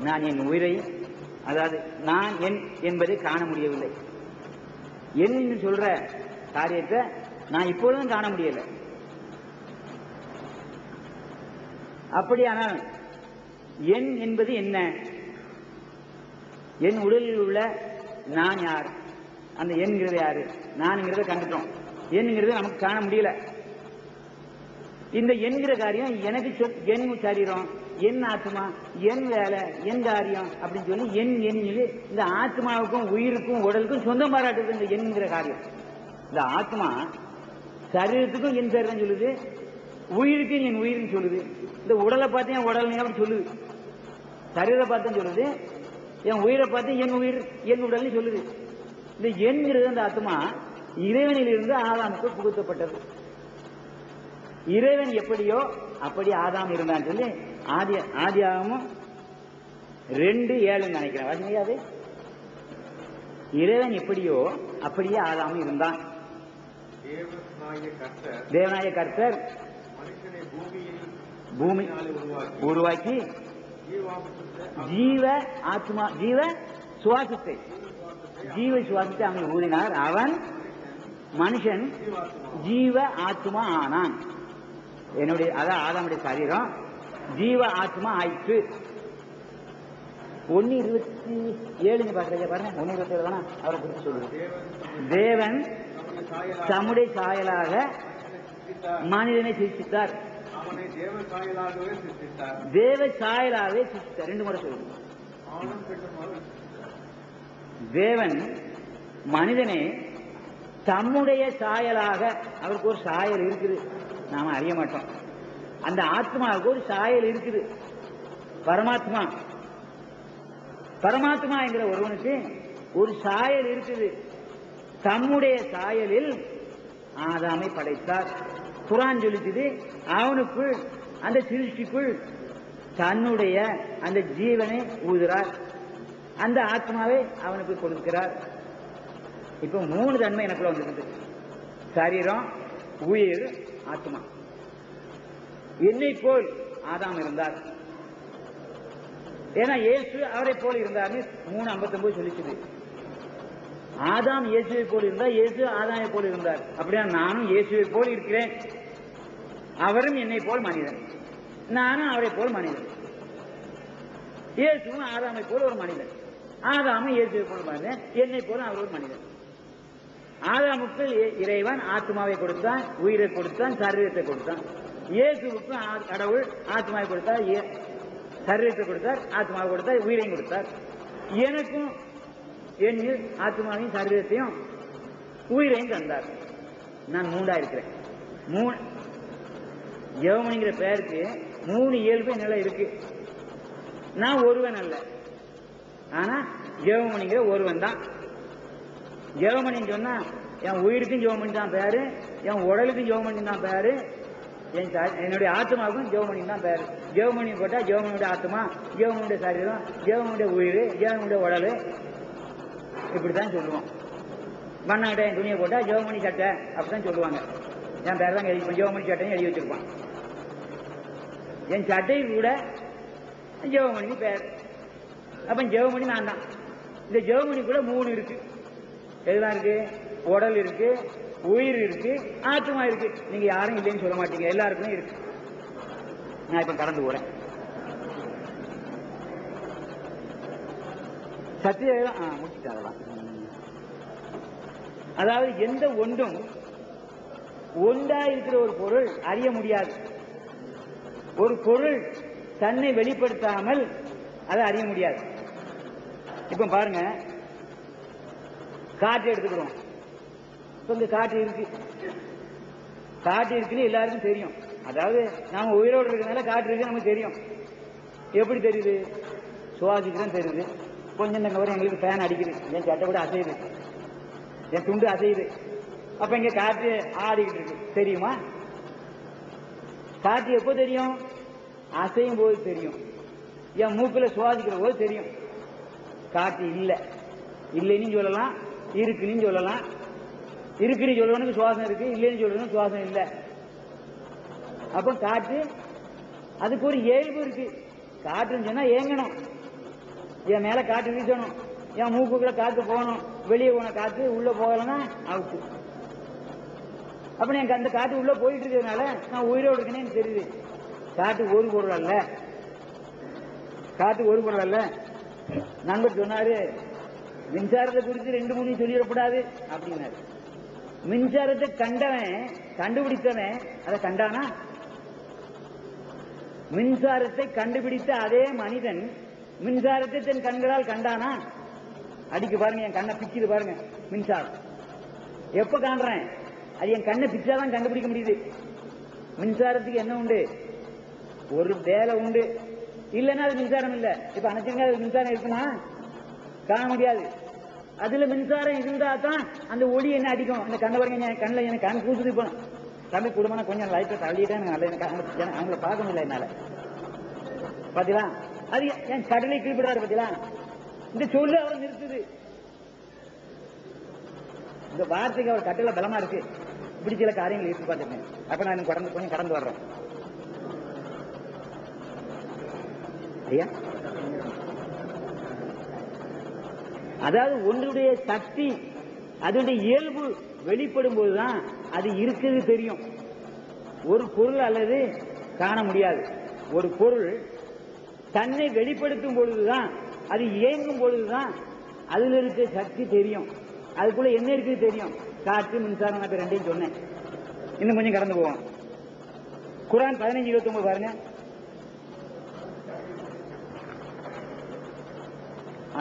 நான் என் உயிரை, அதாவது நான் என் என்பதை காண முடியவில்லை. என் சொல்ற காரியத்தை நான் இப்பொழுதும் காண முடியல. அப்படியானால் என் என்பது என்ன? என் உடலில் உள்ள நான் யார்? அந்த என்கிறது யாரு? நான்ங்கிறத கண்டுட்டோம். என்கிறது நமக்கு காண முடியல. இந்த என்கிற காரியம் எனக்கு என் சரீரம், என் ஆத்மா, என் வேலை, என் காரியம் அப்படின்னு சொல்லி என் இந்த ஆத்மாவுக்கும் உயிருக்கும் உடலுக்கும் சொந்தம் பாராட்டுது இந்த என்கிற காரியம். இந்த ஆத்மா சரீரத்துக்கும் என் சரீரம் சொல்லுது, உயிருக்கும் என் உயிர்னு சொல்லுது. இந்த உடலை பார்த்து என் உடல் அப்படி சொல்லுது, சரீரை பார்த்து சொல்லுது, என் உயிரை பார்த்து என் உயிர் என் உடல்னு சொல்லுது. இந்த என்கிறது அந்த ஆத்மா இறைவனில் இருந்து ஆதாமுக்கு புகுத்தப்பட்டது. இறைவன் எப்படியோ அப்படி ஆதாம் இருந்தான்னு சொல்லி ஆதியாகமம் 2:7 நினைக்கிறேன். வாசிங்க அது. இறைவன் எப்படியோ அப்படியே ஆதாம் இருந்தான். தேவனாய கர்த்தர் பூமி உருவாக்கி ஜீவ ஆத்மா ஜீவ சுவாசத்தை அவன் ஊதினார். அவன் மனுஷன் ஜீவ ஆத்மா ஆனான். என்னுடைய அதான் ஆதாமுடைய சரீரம் ஜீவ ஆத்மா ஆயிற்று. 1:27 பாக்குறீங்க பாருங்க. 1:27 தானே அவரை குறித்து சொல்லுது. தேவன் தம்முடைய சாயலாக மனிதனை சிருஷ்டித்தார். தேவ சாயலாகவே சிருஷ்டித்தார். 2 முறை சொல்லுங்க. தேவன் மனிதனை தம்முடைய சாயலாக, அவருக்கு ஒரு சாயல் இருக்குது, நாம அறிய மாட்டோம். அந்த ஆத்மாவுக்கு ஒரு சாயல் இருக்குது. பரமாத்மா என்கிற ஒருவனுக்கு ஒரு சாயல் இருக்குது. தம்முடைய சாயலில் ஆதாமை படைத்தார். குர்ஆன் சொல்லிச்சது, அவனுக்குள் அந்த சிருஷ்டிக்குள் தன்னுடைய அந்த ஜீவனை ஊதுறார், அந்த ஆத்மாவை அவனுக்கு கொடுக்கிறார். இப்ப 3 தன்மை எனக்குள்ள வந்துருக்குது. சரீரம், உயிர், ஆத்மா. என்னை போல் ஆதாம் இருந்தார். ஏன்னா இயேசு அவரை போல் இருந்தார். 3:59 சொல்லிச்சுது. ஆதாம் இயேசுவை போல் இருந்தார், இயேசு ஆதாமை போல் இருந்தார். அப்படியா நானும் இயேசுவை போல் இருக்கிறேன். அவரும் என்னை போல் மனிதன், நானும் அவரை போல் மனிதன். இயேசுவும் ஆதாமை போல் ஒரு மனிதன், ஆதாமும் இயேசுவை போல் மனிதன், என்னை போல அவர் ஒரு மனிதன். ஆதாமுக்கு இறைவன் ஆத்மாவை கொடுத்தான், உயிரை கொடுத்தான், சரீரத்தை கொடுத்தான். இயேசுவுக்கு கடவுள் ஆத்மாவை கொடுத்தார், சரீரத்தை கொடுத்தார், ஆத்மாவை கொடுத்தார், உயிரையும் கொடுத்தார். எனக்கும் என் ஆத்மாவையும் சரீரத்தையும் உயிரையும் தந்தார். நான் 3ஆ இருக்கிறேன். ஜெவமணிங்கிற பெயருக்கு 3 இயல்பு நிலை இருக்கு. நான் ஒருவன் அல்ல, ஆனா ஜெவமணிங்கிற ஒருவன் தான். ஜெவமணின்னு சொன்னா என் உயிருக்கும் ஜெவமணி தான் பேரு, என் உடலுக்கும் ஜெவமணி தான் பேரு, என்னுடைய ஆத்மாவுக்கும் ஜெவமணி தான் பேரு. ஜெவமணி போட்டா ஜெவமணியுடைய ஆத்மா, ஜெவமணியுடைய சரீரம், ஜெவமணியுடைய உயிர், ஜெவமணியுடைய உடல், இப்படித்தான் சொல்லுவோம். மண்ணாட்ட என் துணியை போட்டா ஜெவமணி சட்டை அப்படித்தான் சொல்லுவாங்க. என் பேர் தான் எழுதி, ஜெவமணி சட்டையும் எழுதி வச்சிருப்பான். என் சட்டை கூட ஜெவமணிக்கு பேர். அப்ப ஜெவமணி நான் தான். இந்த ஜெவமணி கூட 3 இருக்கு. எதுதான் இருக்கு? உடல் இருக்கு, உயிர் இருக்கு, ஆத்மா இருக்கு. நீங்க யாரும் இல்லைன்னு சொல்ல மாட்டீங்க, எல்லாருக்குமே இருக்கு. நான் இப்ப கடந்து போறேன். சத்தியம் முடிச்சுட்டாங்களாம். அதாவது எந்த ஒன்றும் ஒன்றா இருக்கிற ஒரு பொருள் அறிய முடியாது. ஒரு பொருள் தன்னை வெளிப்படுத்தாமல் அதை அறிய முடியாது. இப்ப பாருங்க, காற்று எடுத்துக்கிறோம். இப்ப இங்க காற்று இருக்கு, காற்று இருக்குன்னு எல்லாருக்கும் தெரியும். அதாவது நாம உயிரோடு இருக்கிறதுனால காற்று இருக்கு நமக்கு தெரியும். எப்படி தெரியுது? சுவாசிக்கிறோம் தெரியுது. கொஞ்சம் நேரம் எங்களுக்கு ஃபேன் அடிக்குது, என் சட்டை கூட அசையுது, என் துண்டு அசையுது. அப்ப இங்க காற்று ஆடிக்கிட்டு இருக்கு, தெரியுமா? காற்று எப்போ தெரியும்? அசையும் போது தெரியும். என் மூக்குல சுவாசிக்கிற போது தெரியும். காற்று இல்லை, இல்லைன்னு சொல்லலாம், இருக்குன்னு சொல்லலாம். இருக்குன்னு சொல்றவனுக்கு சுவாசம் இருக்கு, இல்லைன்னு சொல்றவனுக்கு சுவாசம் இல்லை. அப்ப காற்று அதுக்கு ஒரு இயல்பு இருக்கு. காற்றுன்னு சொன்னா ஏங்கணும், என் மேல காற்று வீசணும், என் மூக்குக்குள்ள காற்று போகணும், வெளியே போன காற்று உள்ள போகலன்னா அவுட்டு. அப்ப எனக்கு அந்த காற்று உள்ள போயிட்டு இருக்கிறதுனால நான் உயிரோடு இருக்கேன்னு எனக்கு தெரியுது. காற்று ஒரு பொருள் அல்ல, காற்று ஒரு பொருள் அல்ல. நண்பர் சொன்னாரு, மின்சாரத்தை குறித்து 2-3 சொல்லிடக்கூடாது அப்படின்னாரு. மின்சாரத்தை கண்டவன், கண்டுபிடித்தவன் அதை கண்டானா? மின்சாரத்தை கண்டுபிடித்த அதே மனிதன் மின்சாரத்தை தன் கண்களால் கண்டானா? அடிக்கு பாருங்க, என் கண்ணை பிச்சுது பாருங்க மின்சாரம். எப்ப காண்றேன்? அது என் கண்ணை பிச்சாதான் கண்டுபிடிக்க முடியுது. மின்சாரத்துக்கு என்ன உண்டு? ஒரு வேலை உண்டு, இல்லைன்னா அது மின்சாரம் இல்ல. இப்ப அணைச்சிருங்க, அது மின்சாரம் இருக்குமா? காண முடியாது. அதுல மின்சாரம் இருந்தா தான் அந்த ஒளி என்ன அடிக்கும். அந்த கண்ணை பாருங்க, என் கண்ணில் எனக்கு கண் கூசுது. இப்போ தம்பி குடும்பம் கொஞ்சம் லைட்டை தள்ளிட்டேன், அவங்கள பார்க்க முடியல என்னால. பாத்தீங்களா? அது என் கடலை கீழ்படுறாரு. பாத்தீங்களா? இந்த சொல்லு அவர் நிறுத்துது. இந்த வார்த்தைக்கு அவர் கட்டளை பலமா இருக்கு. இப்படி சில காரியங்கள் இருக்கு பார்த்துருக்கேன். அப்ப நான் கொஞ்சம் கடந்து வர்றேன். ஐயா, அதாவது ஒன்றுடைய சக்தி, அதனுடைய இயல்பு வெளிப்படும் போதுதான் அது இருக்குது தெரியும். ஒரு பொருள் அல்லது காண முடியாது. ஒரு பொருள் தன்னை வெளிப்படுத்தும் பொழுதுதான், அது இயங்கும் பொழுதுதான் அதுல இருக்க சக்தி தெரியும். அதுக்குள்ள என்ன இருக்குது தெரியும். காற்று, மின்சாரம், நான் ரெண்டையும் சொன்னேன். இன்னும் கொஞ்சம் கடந்து போவோம். குர்ஆன் 15:29 பாருங்க.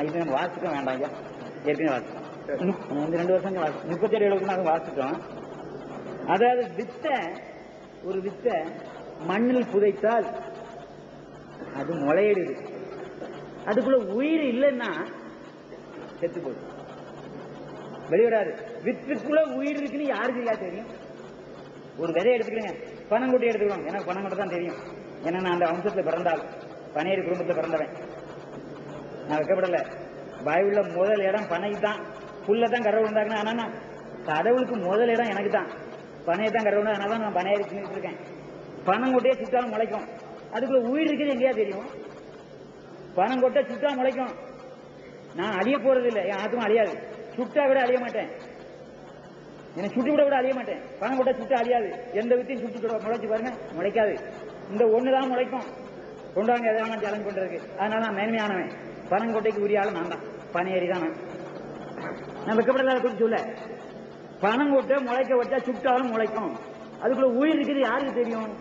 இது நம்ம வாசிக்க வேண்டாம் ஐயா, ஏற்கனவே வாசிச்சோம். 2 வருஷம் 37 வாசிச்சோம். அதாவது ஒரு வித்தை மண்ணில் புதைத்தால் அது முளையிடுது. அதுக்குள்ள உயிர் இல்லைன்னா செத்து போகுது, வெளிவராது. வித்துக்குள்ள உயிர் இருக்குன்னு யாருக்கு இல்லையா தெரியும்? ஒரு விதையை எடுத்துக்கிறேங்க, பனங்கொட்டை எடுத்துக்கிறோம். எனக்கு பனங்கொட்டை தான் தெரியும். ஏன்னா நான் அந்த வம்சத்தில் பிறந்தால், பனையேறி குடும்பத்தில் பிறந்தவன். நான் வைக்கப்படல. வாயுள்ள முதல் இடம் பனைக்கு தான். புல்ல தான் கடவுள் இருந்தாங்கன்னா, ஆனா கடவுளுக்கு முதல் இடம் எனக்கு தான். பனையை தான் கடவுள். அதனால நான் பனையேறி தின்னுட்டு இருக்கேன். பனங்கொட்டையை சுட்டாலும் முளைக்கும். அதுக்குள்ள உயிர் இருக்குது எங்கேயா தெரியும்? பனங்கொட்டை சுட்டா முளைக்கும். நான் அழிய போறது இல்லை, என் ஆத்மா அழியாது. சுட்டா விட அழிய மாட்டேன், என்னை சுட்டு விட அழிய மாட்டேன். பனங்கொட்டை சுட்டா அழியாது. எந்த வித்தையும் சுட்டு முளைச்சு பாருங்க, முளைக்காது. இந்த ஒண்ணுதான் முளைக்கும். கொண்டாங்க எதாவது சேலஞ்ச் பண்றதுக்கு. அதனால நான் மேன்மையானவன். பனங்கொட்டைக்கு உரிய ஆளு நான் தான், பனையேறி தான் நான் வைக்கப்படல. குறித்து சொல்ல, பனங்கொட்டை முளைக்க வச்சா சுட்டாலும் முளைக்கும். அதுக்குள்ள உயிர் இருக்குது யாருக்கு தெரியும்?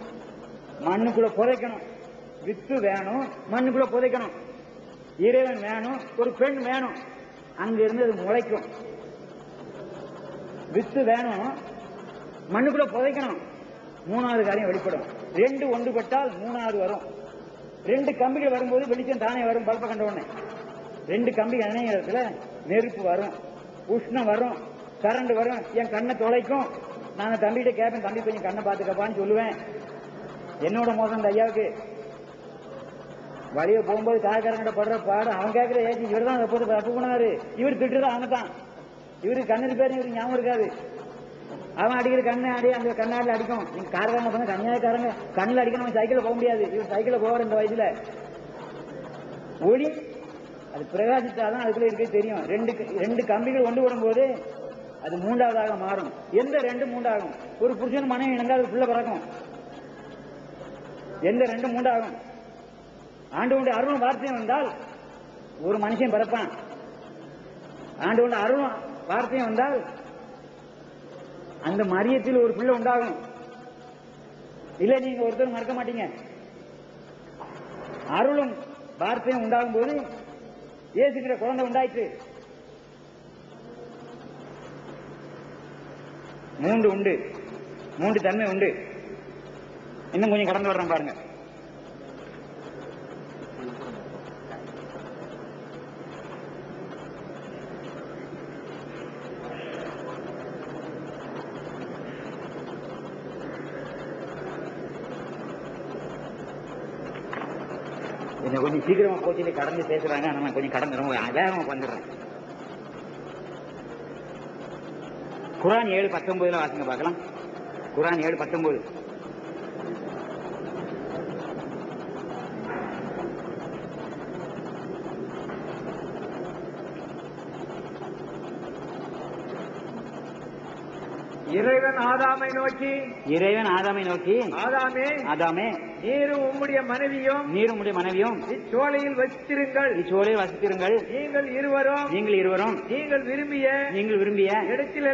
மண்ணுக்குள்ள புதைக்கணும். வித்து வேணும், மண்ணுக்குள்ள புதைக்கணும். இறைவன் வேணும், ஒரு பெண் வேணும், அங்க இருந்து அது முளைக்கும். வித்து வேணும், மண்ணுக்குள்ள புதைக்கணும். 3வது காரியம் வெளிப்படும். 2 ஒன்றுபட்டால் 3வது வரும். 2 கம்பிகள் வரும்போது வெளிச்சம் தானே வரும். பல்ப கண்ட உடனே 2 கம்பிகள் இணையத்துல நெருப்பு வரும், உஷ்ணம் வரும், கரண்ட் வரும். என் கண்ணை தொலைக்கும். நான் தம்பிகிட்ட கேட்பேன், தம்பி கொஞ்சம் கண்ணை பார்த்துக்கப்பான்னு சொல்லுவேன். என்னோட மோசம் இந்த ஐயாவுக்கு. வழிய போகும்போது காய்கறங்கிட்ட படுற பாடம் அவன் கேட்கிற ஏச்சி இவர் தான் போட்டு தப்பு பண்ணாரு, இவர் திட்டுதான் அவன் தான். இவருக்கு கண்ணு பேரு இவருக்கு ஞாபகம் இருக்காது. அவன் அடிக்கிற கண்ணை அடி அந்த கண்ணாடியில் அடிக்கும். நீங்க காரக்காரங்க பண்ண கன்னியாக்காரங்க கண்ணில் அடிக்கணும். அவன் சைக்கிள் போக முடியாது. இவர் சைக்கிள் போவார் இந்த வயசுல. ஒளி அது பிரகாசித்தாதான் அதுக்குள்ள இருக்க தெரியும். 2 கம்பிகள் ஒன்று விடும்போது அது 3வதாக மாறும். எந்த 2 3 ஒரு புருஷன் மனைவி இணைந்தால் அது புள்ள பிறக்கும். எந்த 2 3 ஆண்டவனுடைய அருளும் வார்த்தையும் வந்தால் ஒரு மனுஷன் பிறப்பான். ஆண்டவனுடைய அருளும் வார்த்தையும் வந்தால் அந்த மரியத்தில் ஒரு பிள்ளை உண்டாகும். இல்ல நீங்க ஒருத்தர் மறக்க மாட்டீங்க. அருளும் வார்த்தையும் உண்டாகும் போது இயேசுகிற குழந்தை உண்டாயிற்று. 3 உண்டு, 3 தன்மை உண்டு. இன்னும் கொஞ்சம் கடந்து வர்றோம் பாருங்க. கொஞ்சம் சீக்கிரமா போச்சு கடந்து பேசுறாங்க. நான் கொஞ்சம் கடந்து வேகமா வந்துடுறேன். குர்ஆன் 7:19 வாசிங்க பார்க்கலாம். குர்ஆன் 7:19. இறைவன் ஆதாமை நோக்கி ஆதாமே நீரும் உம்முடைய மனைவியும் இச்சோலையில் வசித்திருங்கள். நீங்கள் இருவரும் நீங்கள் விரும்பிய இடத்தில்